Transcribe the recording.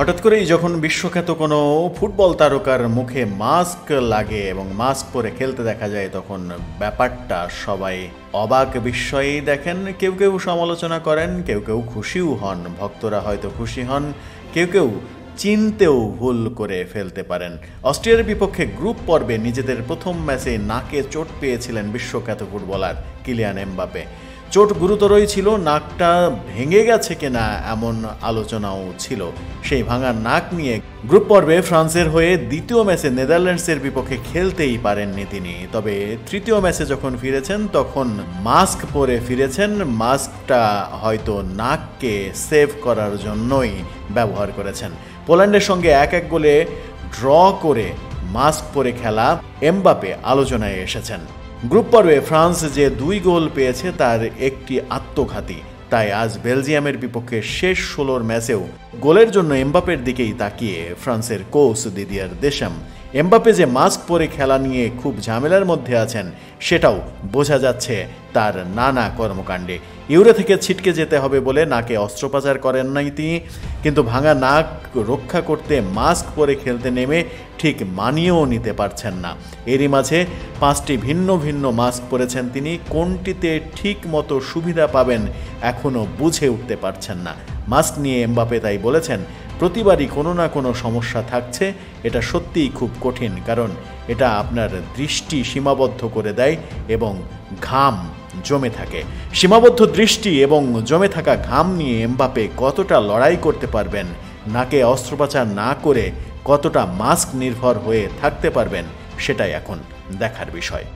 হঠাৎ করেই যখন বিশ্বখ্যাত কোনো ফুটবল তারকার মুখে মাস্ক লাগে এবং মাস্ক পরে খেলতে দেখা যায়, তখন ব্যাপারটা সবাই অবাক বিস্ময়েই দেখেন। কেউ কেউ সমালোচনা করেন, কেউ কেউ খুশিও হন। ভক্তরা হয়তো খুশি হন, কেউ কেউ চিনতেও ভুল করে ফেলতে পারেন। অস্ট্রিয়ার বিপক্ষে গ্রুপ পর্বে নিজেদের প্রথম ম্যাচে নাকে চোট পেয়েছিলেন বিশ্বখ্যাত ফুটবলার কিলিয়ান এমবাপে। চোট গুরুতরই ছিল, নাকটা ভেঙে গেছে কিনা এমন আলোচনাও ছিল। সেই ভাঙা নাক নিয়ে গ্রুপ পর্বে ফ্রান্সের হয়ে দ্বিতীয় ম্যাচে নেদারল্যান্ডসের বিপক্ষে খেলতেই পারেননি তিনি। তবে তৃতীয় ম্যাচে যখন ফিরেছেন তখন মাস্ক পরে ফিরেছেন। মাস্কটা হয়তো নাককে সেভ করার জন্যই ব্যবহার করেছেন। পোল্যান্ডের সঙ্গে 1-1 গোলে ড্র করে মাস্ক পরে খেলা এমবাপে আলোচনায় এসেছেন। গ্রুপ পর্বে ফ্রান্স যে 2 গোল পেয়েছে তার একটি আত্মঘাতী। তাই আজ বেলজিয়ামের বিপক্ষে শেষ 16 ম্যাচেও গোলের জন্য এমবাপের দিকেই তাকিয়ে ফ্রান্সের কোচ দিদিয়ার দেশাম। এমবাপে যে মাস্ক পরে খেলা নিয়ে খুব ঝামেলার মধ্যে আছেন সেটাও বোঝা যাচ্ছে তার নানা কর্মকাণ্ডে। ইউরো থেকে ছিটকে যেতে হবে বলে নাকে অস্ত্রোপচার করেন নাই তিনি, কিন্তু ভাঙা নাক রক্ষা করতে মাস্ক পরে খেলতে নেমে ঠিক মানিয়েও নিতে পারছেন না। এরই মাঝে 5টি ভিন্ন ভিন্ন মাস্ক পরেছেন তিনি। কোনটিতে ঠিক মতো সুবিধা পাবেন এখনও বুঝে উঠতে পারছেন না। মাস্ক নিয়ে এমবাপে তাই বলেছেন, প্রতিবারই কোনো না কোনো সমস্যা থাকছে। এটা সত্যিই খুব কঠিন, কারণ এটা আপনার দৃষ্টি সীমাবদ্ধ করে দেয় এবং ঘাম জমে থাকে। সীমাবদ্ধ দৃষ্টি এবং জমে থাকা ঘাম নিয়ে এমবাপে কতটা লড়াই করতে পারবেন, নাকে অস্ত্রোপচার না করে কতটা মাস্ক নির্ভর হয়ে থাকতে পারবেন, সেটাই এখন দেখার বিষয়।